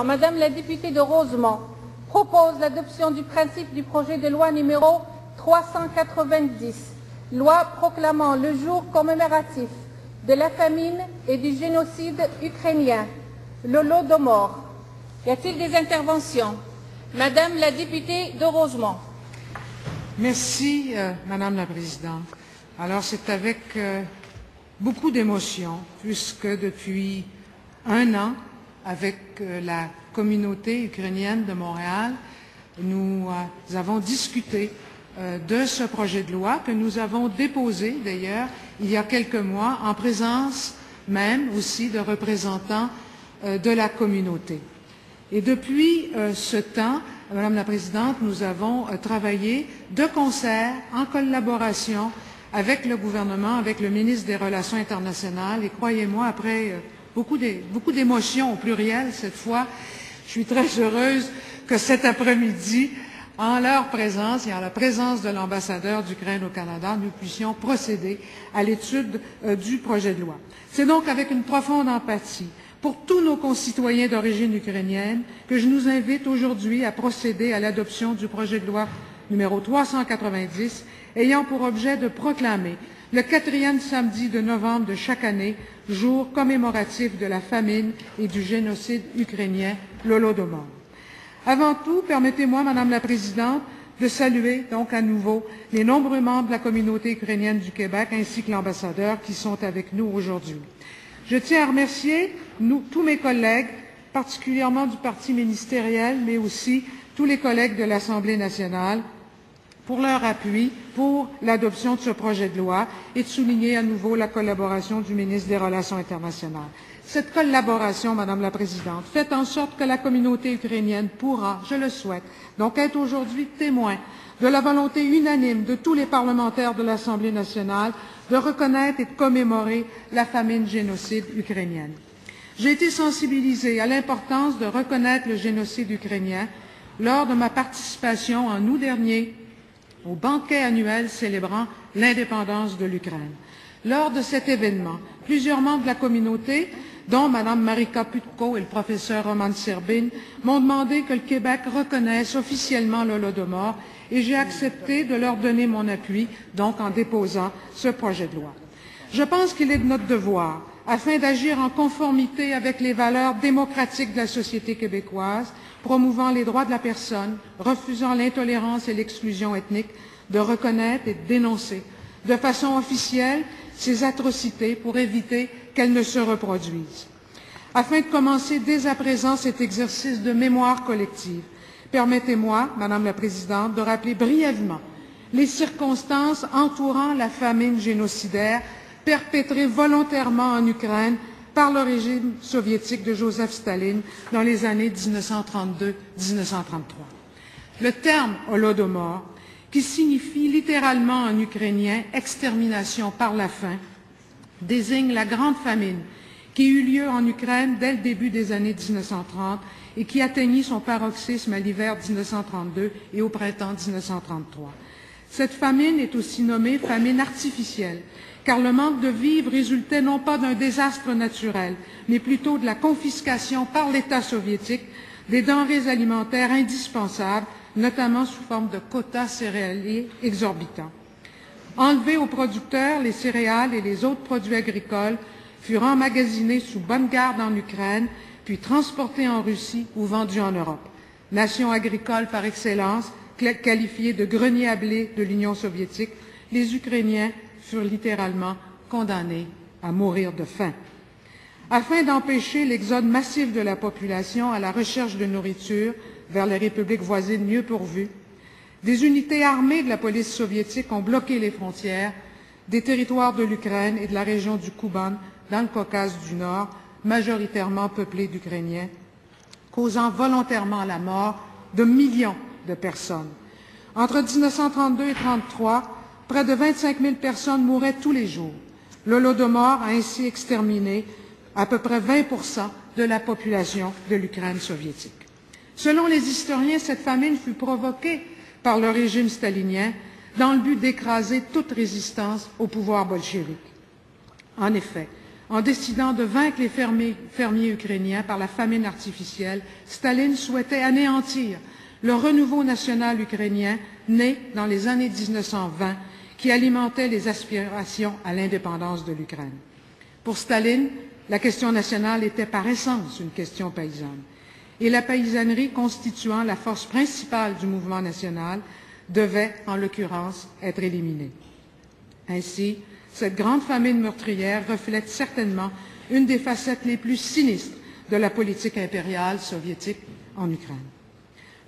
Madame la députée de Rosemont propose l'adoption du principe du projet de loi numéro 390, loi proclamant le jour commémoratif de la famine et du génocide ukrainien, l'Holodomor. Y a-t-il des interventions? Madame la députée de Rosemont. Merci, Madame la Présidente. Alors, c'est avec beaucoup d'émotion, puisque depuis un an, avec la communauté ukrainienne de Montréal, nous avons discuté de ce projet de loi que nous avons déposé, d'ailleurs, il y a quelques mois, en présence même aussi de représentants de la communauté. Et depuis ce temps, Madame la Présidente, nous avons travaillé de concert, en collaboration avec le gouvernement, avec le ministre des Relations internationales. Et croyez-moi, après beaucoup d'émotions au pluriel cette fois, je suis très heureuse que cet après-midi, en leur présence et en la présence de l'ambassadeur d'Ukraine au Canada, nous puissions procéder à l'étude du projet de loi. C'est donc avec une profonde empathie pour tous nos concitoyens d'origine ukrainienne que je nous invite aujourd'hui à procéder à l'adoption du projet de loi numéro 390 ayant pour objet de proclamer le 4e samedi de novembre de chaque année, jour commémoratif de la famine et du génocide ukrainien, l'Holodomor. Avant tout, permettez-moi, Madame la Présidente, de saluer donc à nouveau les nombreux membres de la communauté ukrainienne du Québec ainsi que l'ambassadeur qui sont avec nous aujourd'hui. Je tiens à remercier tous mes collègues, particulièrement du parti ministériel, mais aussi tous les collègues de l'Assemblée nationale, pour leur appui pour l'adoption de ce projet de loi et de souligner à nouveau la collaboration du ministre des Relations internationales. Cette collaboration, Madame la Présidente, fait en sorte que la communauté ukrainienne pourra, je le souhaite, donc être aujourd'hui témoin de la volonté unanime de tous les parlementaires de l'Assemblée nationale de reconnaître et de commémorer la famine génocide ukrainienne. J'ai été sensibilisée à l'importance de reconnaître le génocide ukrainien lors de ma participation en août dernier au banquet annuel célébrant l'indépendance de l'Ukraine. Lors de cet événement, plusieurs membres de la communauté, dont Mme Marika Putko et le professeur Roman Serbin, m'ont demandé que le Québec reconnaisse officiellement l'Holodomor et j'ai accepté de leur donner mon appui, donc en déposant ce projet de loi. Je pense qu'il est de notre devoir, afin d'agir en conformité avec les valeurs démocratiques de la société québécoise, promouvant les droits de la personne, refusant l'intolérance et l'exclusion ethnique, de reconnaître et de dénoncer de façon officielle ces atrocités pour éviter qu'elles ne se reproduisent. Afin de commencer dès à présent cet exercice de mémoire collective, permettez-moi, Madame la Présidente, de rappeler brièvement les circonstances entourant la famine génocidaire perpétrée volontairement en Ukraine par le régime soviétique de Joseph Staline dans les années 1932-1933. Le terme Holodomor, qui signifie littéralement en ukrainien « extermination par la faim », désigne la grande famine qui eut lieu en Ukraine dès le début des années 1930 et qui atteignit son paroxysme à l'hiver 1932 et au printemps 1933. Cette famine est aussi nommée famine artificielle, car le manque de vivres résultait non pas d'un désastre naturel, mais plutôt de la confiscation par l'État soviétique des denrées alimentaires indispensables, notamment sous forme de quotas céréaliers exorbitants. Enlevés aux producteurs, les céréales et les autres produits agricoles furent emmagasinés sous bonne garde en Ukraine, puis transportés en Russie ou vendus en Europe. Nation agricole par excellence, qualifiée de grenier à blé de l'Union soviétique, les Ukrainiens furent littéralement condamnés à mourir de faim. Afin d'empêcher l'exode massif de la population à la recherche de nourriture vers les républiques voisines mieux pourvues, des unités armées de la police soviétique ont bloqué les frontières des territoires de l'Ukraine et de la région du Kouban, dans le Caucase du Nord, majoritairement peuplés d'Ukrainiens, causant volontairement la mort de millions de personnes. Entre 1932 et 1933, près de 25 000 personnes mouraient tous les jours. L'Holodomor a ainsi exterminé à peu près 20% de la population de l'Ukraine soviétique. Selon les historiens, cette famine fut provoquée par le régime stalinien dans le but d'écraser toute résistance au pouvoir bolchevique. En effet, En décidant de vaincre les fermiers ukrainiens par la famine artificielle, Staline souhaitait anéantir le renouveau national ukrainien né dans les années 1920 qui alimentait les aspirations à l'indépendance de l'Ukraine. Pour Staline, la question nationale était par essence une question paysanne, et la paysannerie constituant la force principale du mouvement national devait, en l'occurrence, être éliminée. Ainsi, cette grande famine meurtrière reflète certainement une des facettes les plus sinistres de la politique impériale soviétique en Ukraine.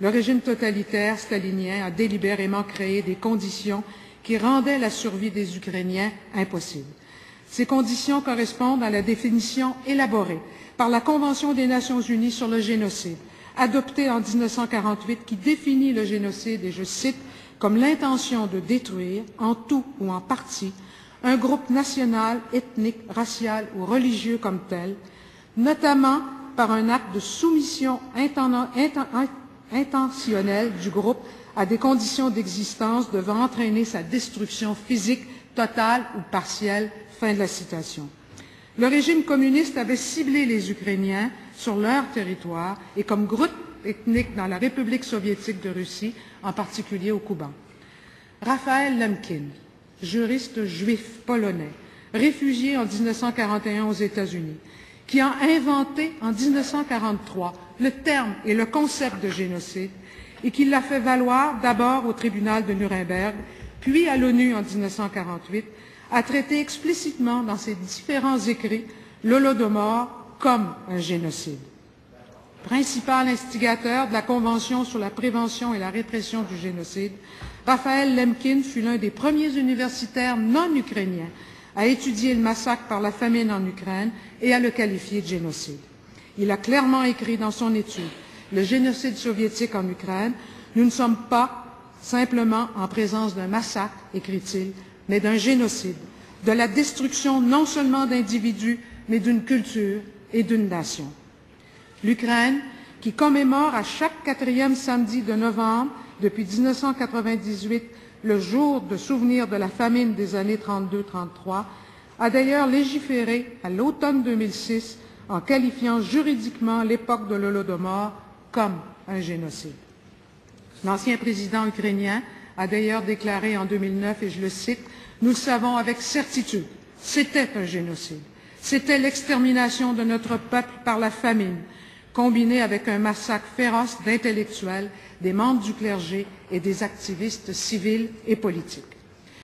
Le régime totalitaire stalinien a délibérément créé des conditions qui rendaient la survie des Ukrainiens impossible. Ces conditions correspondent à la définition élaborée par la Convention des Nations Unies sur le génocide, adoptée en 1948, qui définit le génocide, et je cite, comme l'intention de détruire, en tout ou en partie, un groupe national, ethnique, racial ou religieux comme tel, notamment par un acte de soumission intentionnelle du groupe à des conditions d'existence devant entraîner sa destruction physique totale ou partielle. Fin de la citation. Le régime communiste avait ciblé les Ukrainiens sur leur territoire et comme groupe ethnique dans la République soviétique de Russie, en particulier au Kouban. Raphaël Lemkin, juriste juif polonais, réfugié en 1941 aux États-Unis, qui a inventé en 1943 le terme et le concept de génocide et qui l'a fait valoir d'abord au tribunal de Nuremberg, puis à l'ONU en 1948, a traité explicitement dans ses différents écrits l'Holodomor comme un génocide. Principal instigateur de la Convention sur la prévention et la répression du génocide, Raphaël Lemkin fut l'un des premiers universitaires non ukrainiens à étudier le massacre par la famine en Ukraine et à le qualifier de génocide. Il a clairement écrit dans son étude « Le génocide soviétique en Ukraine, nous ne sommes pas simplement en présence d'un massacre, écrit-il, mais d'un génocide, de la destruction non seulement d'individus, mais d'une culture et d'une nation. » L'Ukraine, qui commémore à chaque 4e samedi de novembre depuis 1998 le jour de souvenir de la famine des années 32-33, a d'ailleurs légiféré à l'automne 2006 en qualifiant juridiquement l'époque de l'Holodomor comme un génocide. L'ancien président ukrainien a d'ailleurs déclaré en 2009, et je le cite, « Nous le savons avec certitude, c'était un génocide. C'était l'extermination de notre peuple par la famine, combinée avec un massacre féroce d'intellectuels, des membres du clergé et des activistes civils et politiques. »